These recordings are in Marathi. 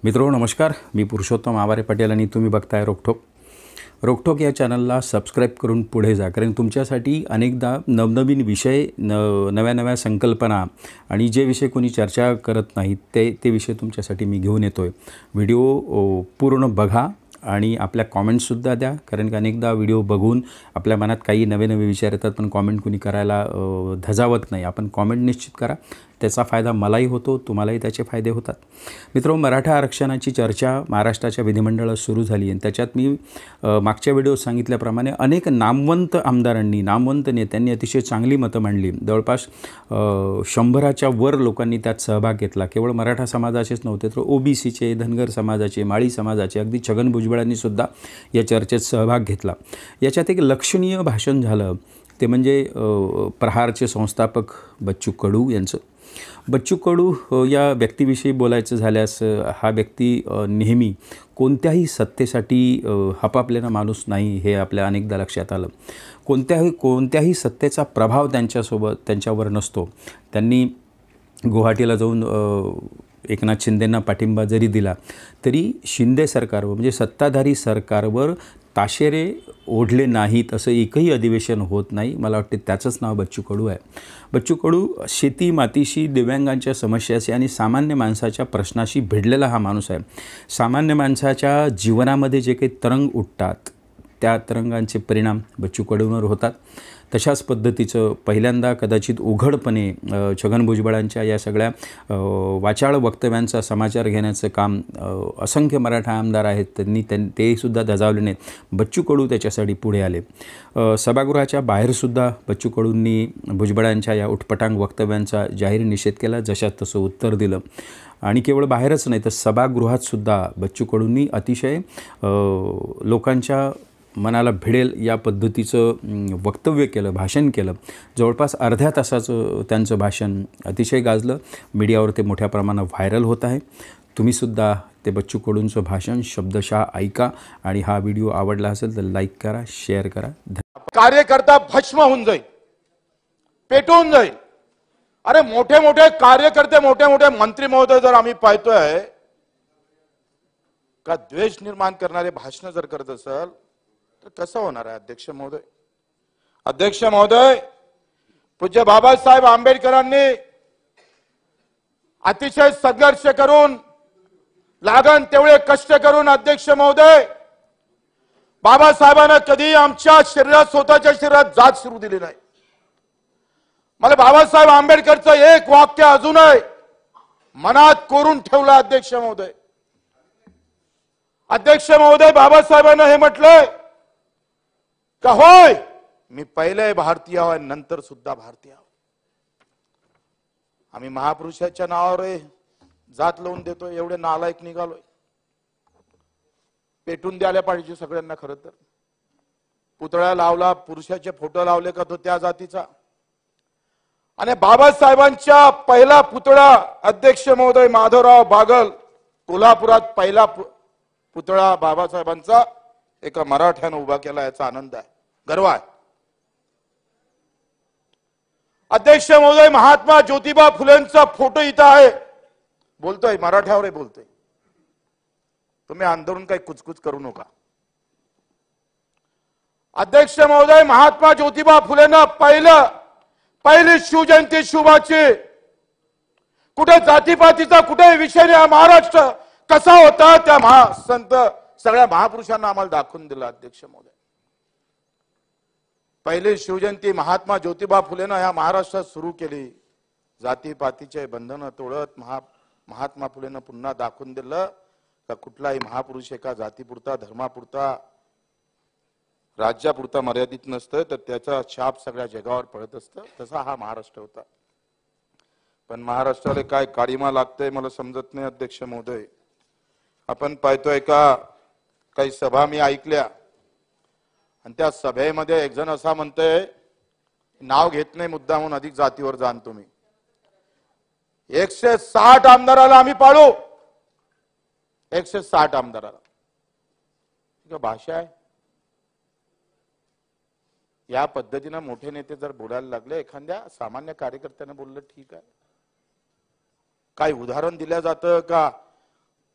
मित्रो नमस्कार, मी पुरुषोत्तम आवारे पटेल आणि तुम्ही बघताय रोकठोक. रोकठोक या चॅनलला सबस्क्राईब करून पुढे जा, कारण तुमच्यासाठी अनेकदा नवनवीन विषय नव्या नव्या संकल्पना आणि जे विषय कोणी चर्चा करत नाहीत ते विषय तुमच्यासाठी मी घेऊन येतो आहे. व्हिडिओ पूर्ण बघा आणि आपल्या कॉमेंट्ससुद्धा द्या, कारण की अनेकदा व्हिडिओ बघून आपल्या मनात काही नवे नवे विचार येतात, पण कॉमेंट कुणी करायला धजावत नाही. आपण कॉमेंट निश्चित करा, त्याचा फायदा मलाही होतो, तुम्हालाही त्याचे फायदे होतात. मित्रांनो, मराठा आरक्षणाची चर्चा महाराष्ट्राच्या विधिमंडळात सुरू झाली आणि त्याच्यात मी मागच्या व्हिडिओत सांगितल्याप्रमाणे अनेक नामवंत आमदारांनी, नामवंत नेत्यांनी अतिशय चांगली मतं मांडली. जवळपास 100च्या वर लोकांनी त्यात सहभाग घेतला. केवळ मराठा समाजाचेच नव्हते, तर OBCचे, धनगर समाजाचे, माळी समाजाचे, अगदी छगन भुजबळांनीसुद्धा या चर्चेत सहभाग घेतला. याच्यात एक लक्षणीय भाषण झालं, ते म्हणजे प्रहारचे संस्थापक बच्चू कडू यांचं. बच्चू कडू या व्यक्तीविषयी बोलायचं झाल्यास, हा व्यक्ती नेहमी कोणत्याही सत्तेसाठी हपापलेला माणूस नाही, हे आपल्या अनेकदा लक्षात आलं. कोणत्याही सत्तेचा प्रभाव त्यांच्यावर नसतो. त्यांनी गुवाहाटीला जाऊन एकनाथ शिंदेंना पाठिंबा जरी दिला तरी शिंदे सरकारवर, म्हणजे सत्ताधारी सरकारवर ताशेरे ओढले नाहीत, असं एकही अधिवेशन होत नाही. मला वाटते त्याचंच नाव बच्चू कडू आहे. बच्चू कडू शेती मातीशी, दिव्यांगांच्या समस्याशी आणि सामान्य माणसाच्या प्रश्नाशी भिडलेला हा माणूस आहे. सामान्य माणसाच्या जीवनामध्ये जे काही तरंग उठतात, त्या तरंगांचे परिणाम बच्चू कडूंवर होतात. तशाच पद्धतीचं पहिल्यांदा कदाचित उघडपणे छगन भुजबळांच्या या सगळ्या वाचाळ वक्तव्यांचा समाचार घेण्याचं काम असंख्य मराठा आमदार आहेत, तेसुद्धा धजावले नाहीत. बच्चू कडू त्याच्यासाठी पुढे आले. सभागृहाच्या बाहेरसुद्धा बच्चू कडूंनी भुजबळांच्या या उटपटांग वक्तव्यांचा जाहीर निषेध केला, जशात तसं उत्तर दिलं. आणि केवळ बाहेरच नाही, तर सभागृहातसुद्धा बच्चू कडूंनी अतिशय लोकांच्या मनाला भिडेल या पद्धतीचं वक्तव्य केलं, भाषण केलं. जवळपास अर्ध्या तासाचं त्यांचं भाषण अतिशय गाजलं. मीडियावर ते मोठ्या प्रमाणात व्हायरल होत आहे. तुम्हीसुद्धा ते बच्चू कडूंचं भाषण शब्दशः ऐका आणि हा व्हिडिओ आवडला असेल तर लाईक करा, शेअर करा. कार्यकर्ता भस्म होऊन जाईल, पेटून जाईल. अरे मोठे मोठे कार्यकर्ते, मोठे मोठे मंत्री महोदय जर आम्ही पाहतोय का द्वेष निर्माण करणारे भाषण जर करत असेल तर कसं होणार आहे? अध्यक्ष महोदय, पूज्य बाबासाहेब आंबेडकरांनी अतिशय संघर्ष करून, लागण तेवढे कष्ट करून, अध्यक्ष महोदय, बाबासाहेबांना कधी आमच्या शरीरात, स्वतःच्या शरीरात जात शिरू दिली नाही. मला बाबासाहेब आंबेडकरचं एक वाक्य अजूनही मनात कोरून ठेवलं. अध्यक्ष महोदय, बाबासाहेबांना हे म्हटलंय का होय मी पहिले भारतीय होय, नंतर सुद्धा भारतीय. आम्ही महापुरुषाच्या नावावर जात लावून देतोय, एवढे नालायक निघालोय. पेटून द्यायला पाहिजे सगळ्यांना. खरं तर पुतळा लावला, पुरुषाचे फोटो लावले का तो त्या जातीचा. आणि बाबासाहेबांच्या पहिला पुतळा, अध्यक्ष महोदय, माधवराव बागल कोल्हापुरात पहिला पुतळा बाबासाहेबांचा एका मराठ्यानं उभा केला. याचा आनंद आहे, गर्व आहे. अध्यक्ष महोदय, महात्मा ज्योतिबा फुलेंचा फोटो इथं आहे. बोलतोय मराठ्यावर बोलतोय. तुम्ही आंदोलन काही कुचकुच करू नका. अध्यक्ष महोदय, महात्मा ज्योतिबा फुलेंना पहिली शिवजयंती शुभाची, कुठे जातीपातीचा कुठे विषय नाही. महाराष्ट्र कसा होता त्या महासंत सगळ्या महापुरुषांना आम्हाला दाखवून दिला. अध्यक्ष महोदय, पहिली शिवजयंती महात्मा ज्योतिबा फुलेनं या महाराष्ट्रात सुरू केली. जातीपातीचे बंधन तोडत महात्मा फुलेनं पुन्हा दाखवून दिलं का कुठलाही महापुरुष एका जातीपुरता, धर्मापुरता, राज्यापुरता मर्यादित नसतं, तर त्याचा छाप सगळ्या जगावर पडत असतं. तसा हा महाराष्ट्र होता. पण महाराष्ट्राला काय काळीमा लागतंय मला समजत नाही. अध्यक्ष महोदय, आपण पाहतोय का काही सभा मी ऐकल्या आणि त्या सभेमध्ये एक जण असा म्हणतोय, नाव घेत नाही मुद्दा म्हणून, अधिक जातीवर जाण तुम्ही, 160 आमदाराला आम्ही पाळू. 160 आमदाराला भाषा आहे. या पद्धतीने मोठे नेते जर बोलायला लागले, एखाद्या सामान्य कार्यकर्त्याने बोललं ठीक आहे. काही उदाहरण दिलं जातं का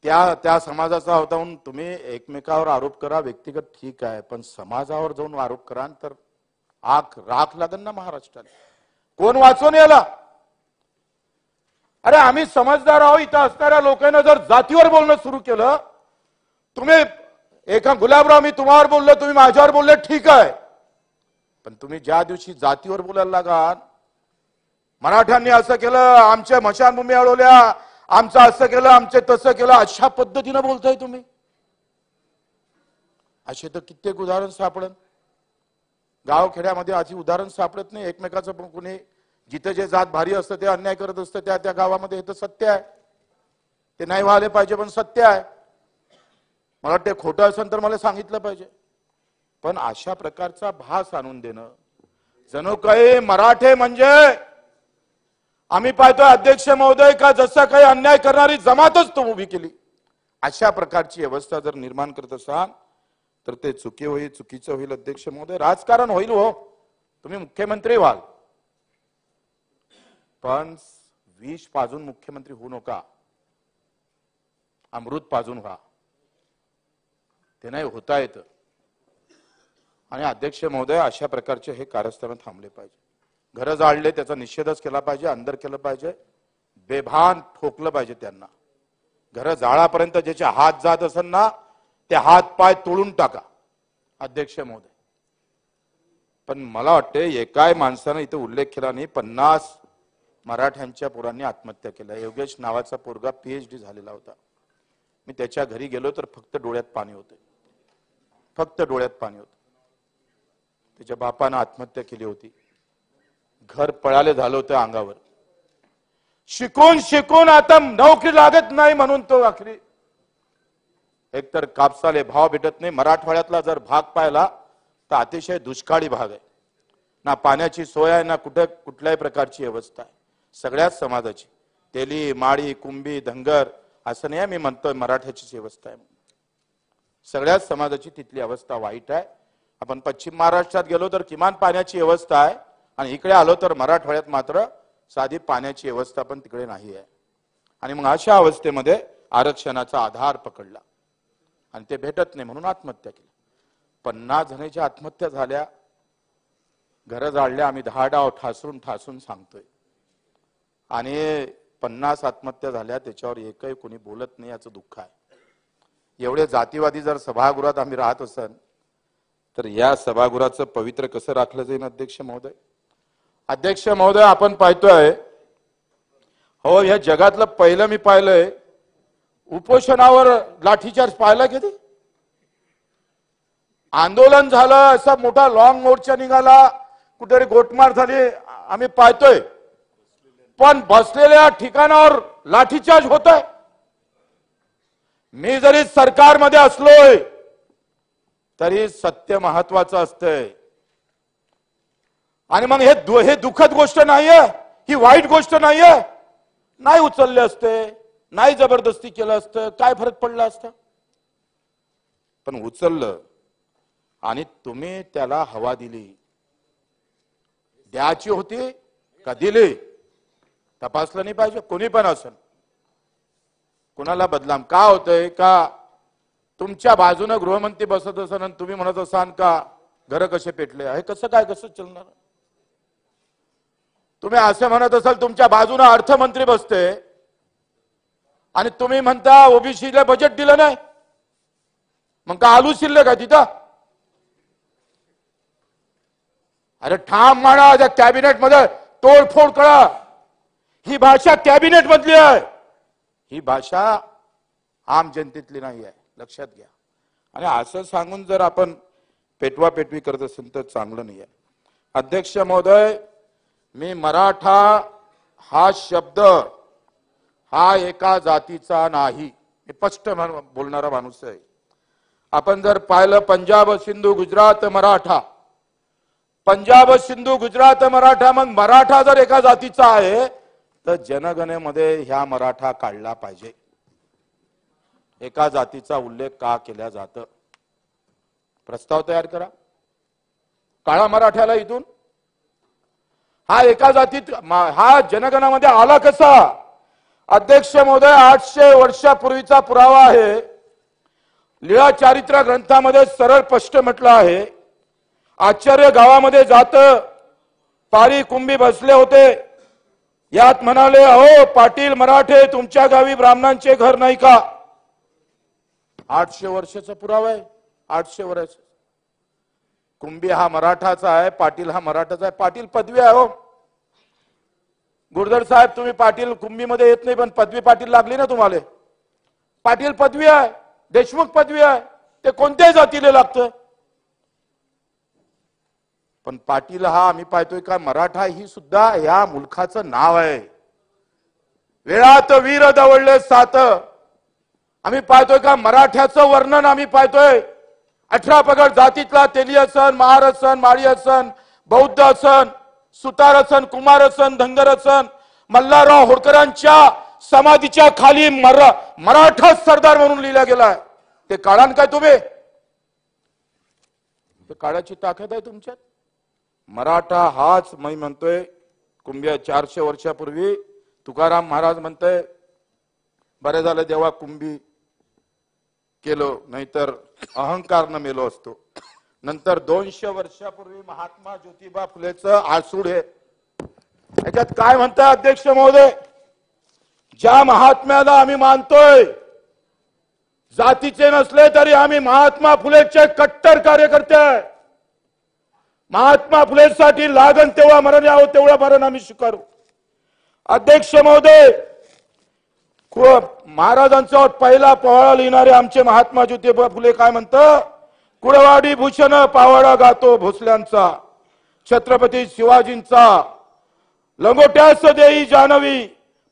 त्या समाजाचा होता म्हणून तुम्ही एकमेकावर आरोप करा, व्यक्तिगत ठीक आहे, पण समाजावर जाऊन आरोप करा तर राख लागेल ना महाराष्ट्राला. कोण वाचवून याला? अरे आम्ही समजदार आहोत. इथं असणाऱ्या लोकांना जर जातीवर बोलणं सुरू केलं, तुम्ही एका गुलाबराव मी तुम्हावर बोललो, तुम्ही माझ्यावर बोलले, ठीक आहे, पण तुम्ही ज्या दिवशी जातीवर बोलायला लागाल, मराठ्यांनी असं केलं, आमच्या मशानभूमी अडवल्या, आमचं असं केलं, आमचे तसं केलं, अशा पद्धतीनं बोलताय तुम्ही. असे तर कित्येक उदाहरण सापडत. गावखेड्यामध्ये अशी उदाहरण सापडत नाही. एकमेकाचं कोणी जिथे जे जात भारी असतं ते अन्याय करत असतं त्या त्या गावामध्ये. हे तर सत्य आहे. ते नाही व्हायला पाहिजे पण सत्य आहे. मला वाटतं खोटं असेल तर मला सांगितलं पाहिजे. पण अशा प्रकारचा भास आणून देणं जणू काही मराठे म्हणजे आम्ही पाहतोय अध्यक्ष महोदय का जसं काही अन्याय करणारी जमातच तो उभी केली. अशा प्रकारची व्यवस्था जर निर्माण करत असाल तर ते चुकीचं होईल अध्यक्ष महोदय. राजकारण होईल हो, तुम्ही मुख्यमंत्री व्हाल, पण विष पाजून मुख्यमंत्री होऊ नका. अमृत पाजून व्हा. ते नाही होता येतं. आणि अध्यक्ष महोदय अशा प्रकारचे हे कारस्थान थांबले पाहिजे. घरं जाळले त्याचा निषेधच केला पाहिजे, अंदर केलं पाहिजे, बेभान ठोकलं पाहिजे त्यांना. घरं जाळापर्यंत ज्याचे हात जात असेल ना ते हात पाय तोडून टाका अध्यक्ष महोदय. पण मला वाटते एकाय माणसानं इथं उल्लेख केला नाही, 50 मराठ्यांच्या पोरांनी आत्महत्या केल्या. योगेश नावाचा पोरगा PhD झालेला होता. मी त्याच्या घरी गेलो तर फक्त डोळ्यात पाणी होते, फक्त डोळ्यात पाणी होते. त्याच्या बापानं आत्महत्या केली होती. घर पळाले झालं होतं अंगावर. शिकून शिकून आता नोकरी लागत नाही म्हणून तो आखरी एकतर कापसाले भाव भेटत नाही. मराठवाड्यातला जर भाग पाहिला तर अतिशय दुष्काळी भाग आहे. ना पाण्याची सोय आहे ना कुठल्याही प्रकारची व्यवस्था आहे. सगळ्याच समाजाची तेली माळी कुंभी धनगर असं नाही मी म्हणतोय मराठ्याचीच व्यवस्था आहे. सगळ्याच समाजाची तिथली अवस्था वाईट आहे. आपण पश्चिम महाराष्ट्रात गेलो तर किमान पाण्याची व्यवस्था आहे आणि इकडे आलो तर मराठवाड्यात मात्र साधी पाण्याची व्यवस्था पण तिकडे नाही आहे. आणि मग अशा अवस्थेमध्ये आरक्षणाचा आधार पकडला आणि ते भेटत नाही म्हणून आत्महत्या केली. 50 जणांच्या आत्महत्या झाल्या, घरं जाळल्या. आम्ही 10 डाव ठासून सांगतोय आणि 50 आत्महत्या झाल्या त्याच्यावर एकही कोणी बोलत नाही. याचं दुःख आहे. एवढे जातीवादी जर सभागृहात आम्ही राहत असेल तर या सभागृहाचं पवित्र कसं राखलं जाईल अध्यक्ष महोदय? अध्यक्ष महोदय आपण पाहतोय हो या जगातलं पहिलं मी पाहिलंय उपोषणावर लाठीचार्ज पाहिला कधी? आंदोलन झालं, असा मोठा लॉंग मोर्चा निघाला, कुठेतरी गोटमार झाली आम्ही पाहतोय, पण बसलेल्या ठिकाणावर लाठीचार्ज होतोय. मी जरी सरकारमध्ये असलोय तरी सत्य महत्वाचं असतंय. आणि मग हे दुःखद गोष्ट नाहीये, ही वाईट गोष्ट नाहीये. नाही उचलले असते, नाही जबरदस्ती केलं असतं, काय फरक पडला असता? पण उचललं आणि तुम्ही त्याला हवा दिली. द्यायची होती का दिली तपासलं नाही पाहिजे. कोणी पण असेल, कोणाला बदनाम का होतंय का तुमच्या बाजूने गृहमंत्री बसत असेल आणि तुम्ही म्हणत असाल का घर कसे पेटले, हे कसं चलणार? तुम्ही असं म्हणत असाल तुमच्या बाजूने अर्थमंत्री बसते आणि तुम्ही म्हणता ओबीसीला बजेट दिलं नाही, मग का आलू शिल्लक आहे तिथं? अरे ठाम माना, त्या कॅबिनेट मध्ये तोडफोड करा. ही भाषा कॅबिनेट मधली आहे, ही भाषा आम जनतेतली नाही आहे, लक्षात घ्या. आणि असं सांगून जर आपण पेटवापेटवी करत असेल तर चांगलं नाही आहे. अध्यक्ष महोदय, मी मराठा हा शब्द हा एका जातीचा नाही, मी स्पष्ट बोलणारा माणूस आहे. आपण जर पाहिलं पंजाब सिंधू गुजरात मराठा, पंजाब सिंधू गुजरात मराठा, मग मराठा जर एका जातीचा आहे तर जनगणनेमध्ये ह्या मराठा काढला पाहिजे. एका जातीचा उल्लेख का केला जातो? प्रस्ताव तयार करा, काळा मराठ्याला इथून. हा एका जातीत हा जनगणनामध्ये आला कसा? अध्यक्ष महोदय, 800 वर्षापूर्वीचा पुरावा आहे. लीळा चारित्र ग्रंथामध्ये सरळ स्पष्ट म्हटलं आहे, आचार्य गावामध्ये जात पारी कुंभी बसले होते. यात म्हणाले, अहो पाटील मराठे, तुमच्या गावी ब्राह्मणांचे घर नाही का? 800 वर्षाचा पुरावा आहे. 800 वर्ष. कुंभी हा मराठाचा आहे, पाटील हा मराठाचा आहे. पाटील पदवी आहे. हो गुरधर साहेब, तुम्ही पाटील कुंभीमध्ये येत नाही, पण पदवी पाटील लागली ना तुम्हाला. पाटील पदवी आहे, देशमुख पदवी आहे, ते कोणत्याही जातीला लागतं. पण पाटील हा आम्ही पाहतोय का, मराठा ही सुद्धा या मुलखाचं नाव आहे. वेळात वीर दवळले सात. आम्ही पाहतोय का मराठ्याचं वर्णन आम्ही पाहतोय. 18 पगड जातीतला तेली असन, महार असन, माळी असन, बौद्ध असन, सुतार असन, कुमार असन, धनगर असन, मल्हारराव होळकरांच्या समाधीच्या खाली मराठा सरदार म्हणून लिहिला गेलाय. ते काढान काय तुम्ही? ते काळाची ताकद आहे तुमच्यात. मराठा हाच मी म्हणतोय. कुंभी 400 वर्षापूर्वी तुकाराम महाराज म्हणतोय, बरे झालं देवा कुंभी केलो, नाहीतर अहंकार न मेलो असतो. नंतर 200 वर्षापूर्वी महात्मा ज्योतिबा फुलेचं आसूड आहे. याच्यात काय म्हणताय अध्यक्ष महोदय? ज्या महात्म्याला आम्ही मानतोय, जातीचे नसले तरी आम्ही महात्मा फुलेचे कट्टर कार्यकर्ते आहे. महात्मा फुलेसाठी लागण तेव्हा मरण यावं तेवढं मरण आम्ही स्वीकारू. अध्यक्ष महोदय, महाराजांचा पहिला पोवाडा लिहिणारे आमचे महात्मा ज्योतिबा फुले काय म्हणतं? कुळवाडी भूषण पावाडा गातो भोसल्यांचा, छत्रपती शिवाजींचा, लंगोट्यास देई जानवी,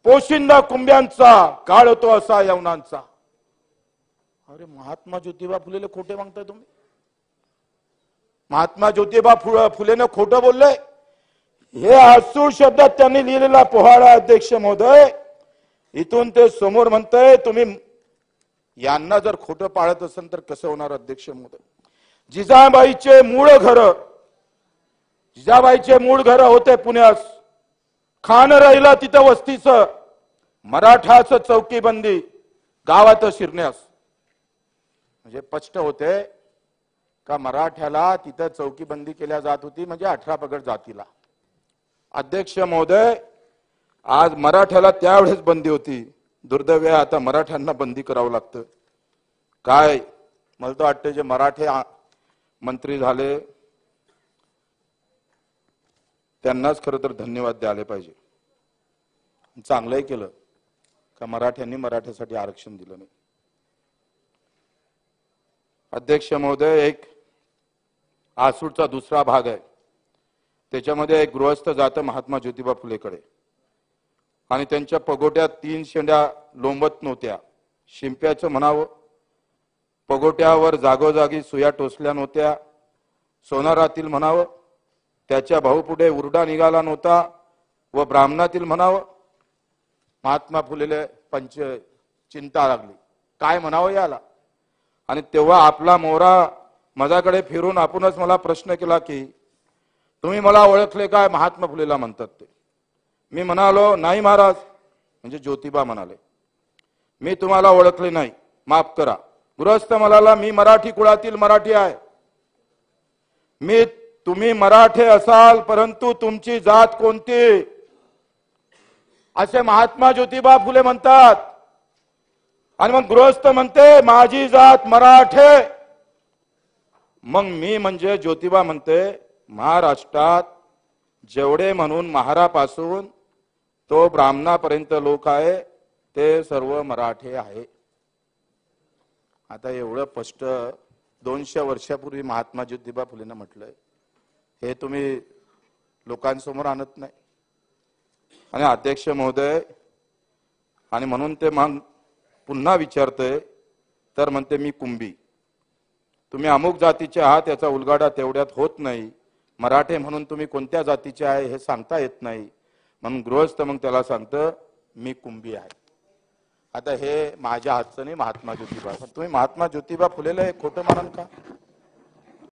पोशिंदा कुंभ्यांचा, काळ तो असा यवनांचा. अरे महात्मा ज्योतिबा फुलेले खोटे मागताय तुम्ही? महात्मा ज्योतिबा फुलेने खोटं बोलले? हे आसूड शब्दात त्यांनी लिहिलेला पोवाडा अध्यक्ष महोदय. इथून ते समोर म्हणतंय, तुम्ही यांना जर खोटं पाळत असेल तर कसं होणार अध्यक्ष महोदय? जिजाबाईचे मूळ घर होते पुण्यास. खान राहिला तिथं वस्तीचं, मराठाचं चौकीबंदी गावात शिरण्यास. म्हणजे स्पष्ट होते का मराठ्याला तिथं चौकीबंदी केल्या जात होती, म्हणजे 18 पगड जातीला. अध्यक्ष महोदय, आज मराठ्याला त्यावेळेस बंदी होती. दुर्दैव आता मराठ्यांना बंदी करावं लागतं. काय मला तर वाटतं, जे मराठे मंत्री झाले त्यांनाच खरं तर धन्यवाद द्यायला पाहिजे. चांगलंही केलं का मराठ्यांनी मराठ्यासाठी आरक्षण दिलं नाही. अध्यक्ष महोदय, एक आसूडचा दुसरा भाग आहे. त्याच्यामध्ये एक गृहस्थ जातं महात्मा ज्योतिबा फुलेकडे, आणि त्यांच्या पगोट्यात 3 शेंड्या लोंबत नव्हत्या. शिंप्याचं म्हणावं. पगोट्यावर जागोजागी सुया टोचल्या नव्हत्या. सोनारातील म्हणावं. त्याच्या भाऊपुढे उरडा निघाला नव्हता. व ब्राह्मणातील म्हणावं. महात्मा फुलेले चिंता लागली, काय म्हणावं याला. आणि तेव्हा आपला मोहरा माझ्याकडे फिरून आपणच मला प्रश्न केला की, तुम्ही मला ओळखले काय? महात्मा फुलेला म्हणतात ते. मी म्हणालो, नाही महाराज. म्हणजे ज्योतिबा म्हणाले, मी तुम्हाला ओळखले नाही, माफ करा. गृहस्थ म्हणाला, मी मराठी कुळातील मराठी आहे. तुम्ही मराठे असाल, परंतु तुमची जात कोणती? असे महात्मा ज्योतिबा फुले म्हणतात. आणि मग गृहस्थ म्हणते, माझी जात मराठे. मग मी म्हणजे ज्योतिबा म्हणते, महाराष्ट्रात जेवढे म्हणून महारापासून तो ब्राह्मणापर्यंत लोक आहे ते सर्व मराठे आहे. आता एवढं स्पष्ट 200 वर्षापूर्वी महात्मा ज्योतिबा फुलेंना म्हटलंय, हे तुम्ही लोकांसमोर आणत नाही. आणि अध्यक्ष महोदय, आणि म्हणून ते मग पुन्हा विचारतोय, तर म्हणते मी कुंभी. तुम्ही अमुक जातीचे आहात याचा उलगाडा तेवढ्यात होत नाही. मराठे म्हणून तुम्ही कोणत्या जातीचे आहे हे सांगता येत नाही. म्हणून गृहस्थ मग त्याला सांगतं, मी कुंभी आहे. आता हे माझ्या हातचं नाही, महात्मा ज्योतिबा. तुम्ही महात्मा ज्योतिबा फुलेला हे खोटं मानाल का?